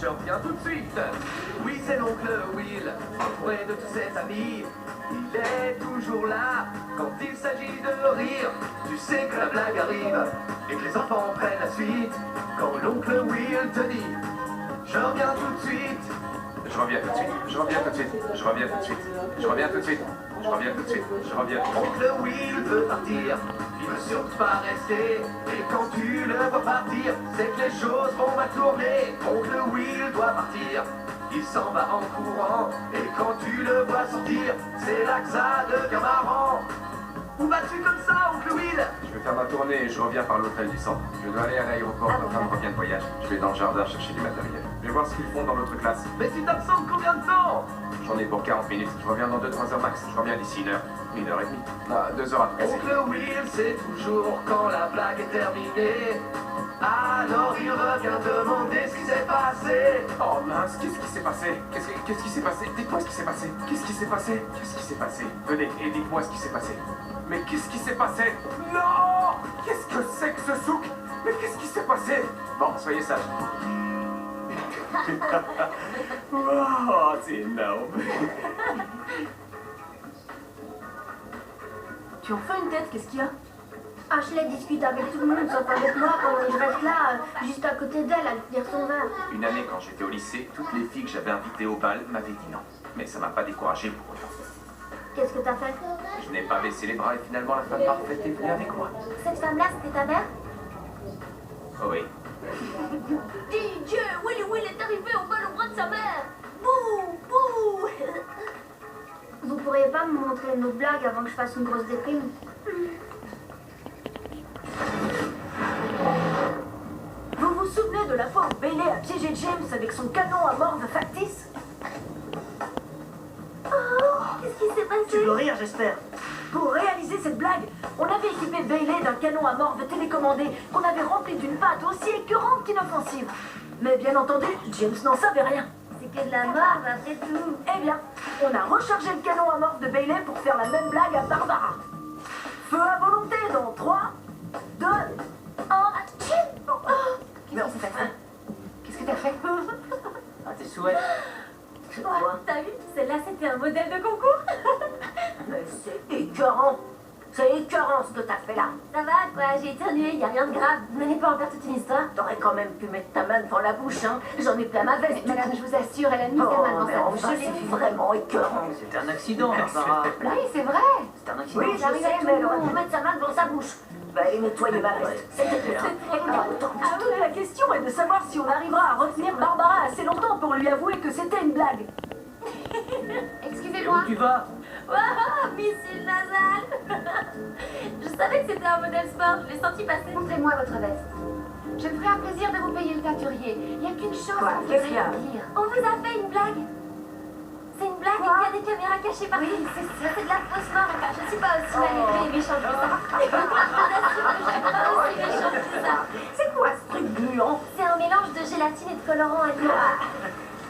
je reviens tout de suite. Oui, c'est l'oncle Will, entouré de tous ses amis. Il est toujours là quand il s'agit de rire. Tu sais que la blague arrive et que les enfants prennent la suite. Quand l'oncle Will te dit, je reviens tout de suite. Je reviens tout de suite, je reviens tout de suite, je reviens tout de suite, je reviens tout de suite, je reviens tout de suite, je reviens. Oncle Will veut partir, il veut surtout pas rester. Et quand tu le vois partir, c'est que les choses vont mal tourner. Oncle Will doit partir, il s'en va en courant. Et quand tu le vois sortir, c'est là que ça devient marrant. Où vas-tu comme ça, oncle Will? Je vais faire ma tournée et je reviens par l'hôtel du centre. Je dois aller à l'aéroport, ma femme revient de voyage. Je vais dans le jardin chercher du matériel. Je vais voir ce qu'ils font dans l'autre classe. Mais tu t'absentes combien de temps? J'en ai pour 40 minutes. Je reviens dans 2-3 heures max. Je reviens d'ici 1 heure et demie. Ah, 2 heures après. Oncle Will sait toujours quand la blague est terminée. Alors il revient demander ce qui s'est passé. Oh mince, qu'est-ce qui s'est passé? Qu'est-ce qui s'est passé? Dites-moi ce qui s'est passé. Qu'est-ce qui s'est passé? Qu'est-ce qui s'est passé? Venez et dites-moi ce qui s'est passé. Mais qu'est-ce qui s'est passé? Non! Qu'est-ce que c'est que ce souk? Mais qu'est-ce qui s'est passé? Bon, soyez sages. Oh, c'est énorme. Tu en fais une tête, qu'est-ce qu'il y a? Ashley discute avec tout le monde sauf avec moi pendant que je reste là, juste à côté d'elle, à lui dire son verre. Une année, quand j'étais au lycée, toutes les filles que j'avais invitées au bal m'avaient dit non. Mais ça m'a pas découragé pour autant. Qu'est-ce que t'as fait? Je n'ai pas baissé les bras et finalement la femme parfaite est venue avec moi. Cette femme-là, c'était ta mère? Oh oui. DJ, Willy Will est arrivé au bal au bras de sa mère. Bouh, bouh. Vous pourriez pas me montrer nos blagues avant que je fasse une grosse déprime? Vous vous souvenez de la fois où Bailey a piégé James avec son canon à morve factice? Qu'est-ce qui s'est Tu passé? veux rire, j'espère. Pour réaliser cette blague, on avait équipé Bailey d'un canon à morve télécommandé qu'on avait rempli d'une pâte aussi écœurante qu'inoffensive. Mais bien entendu, James n'en savait rien. C'est que de la morve après tout. Eh bien, on a rechargé le canon à morve de Bailey pour faire la même blague à Barbara. Feu à volonté dans 3, 2, 1... Non, c'est pas ça. Qu'est-ce que t'as fait? Ah, tes souhaits. C'est quoi? T'as vu? Celle-là, c'était un modèle de concours. Mais c'est écœurant. C'est écœurant ce que t'as fait là. Ça va, quoi, j'ai éternué, y a rien de grave. Vous n'allez pas en faire toute une histoire. T'aurais quand même pu mettre ta main devant la bouche, hein. J'en ai plein ma veste. Madame, je vous assure, elle a mis sa main Oh, dans mais sa bouche. enfin, c'est vraiment écœurant. C'était un accident, Barbara. Oui, c'est vrai. C'était un accident. Oui, je j'arrive à sais, tout mais le elle aurait monde. pu mettre sa main devant sa bouche. Va aller nettoyer ma veste. C'était bien. Ah La question est de savoir si on arrivera à retenir Barbara assez longtemps pour lui avouer que c'était une blague. Et Excusez-moi. où tu vas? Waouh, missile nasal. Je savais que c'était un modèle sport, je l'ai senti passer. Montrez-moi votre veste. Je me ferai un plaisir de vous payer le teinturier. Il n'y a qu'une chose Quoi, qu'on qu'est-ce qu'il y a? voudrait dire. On vous a fait une blague. C'est une blague, il y a des caméras cachées partout. Oui, c'est ça. C'est de la fausse mort. Je ne suis pas aussi malgrée et méchante que ça. Je vous assure que je suis pas aussi méchante que ça. C'est quoi ce truc gluant? C'est un mélange de gélatine et de colorant alimentaire.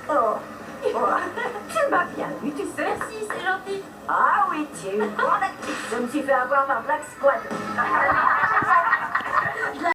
Oh. Tu m'as bien vu, tu sais. Merci, c'est gentil. Ah oui, tu es une grande actrice. Je me suis fait avoir par Black Squad.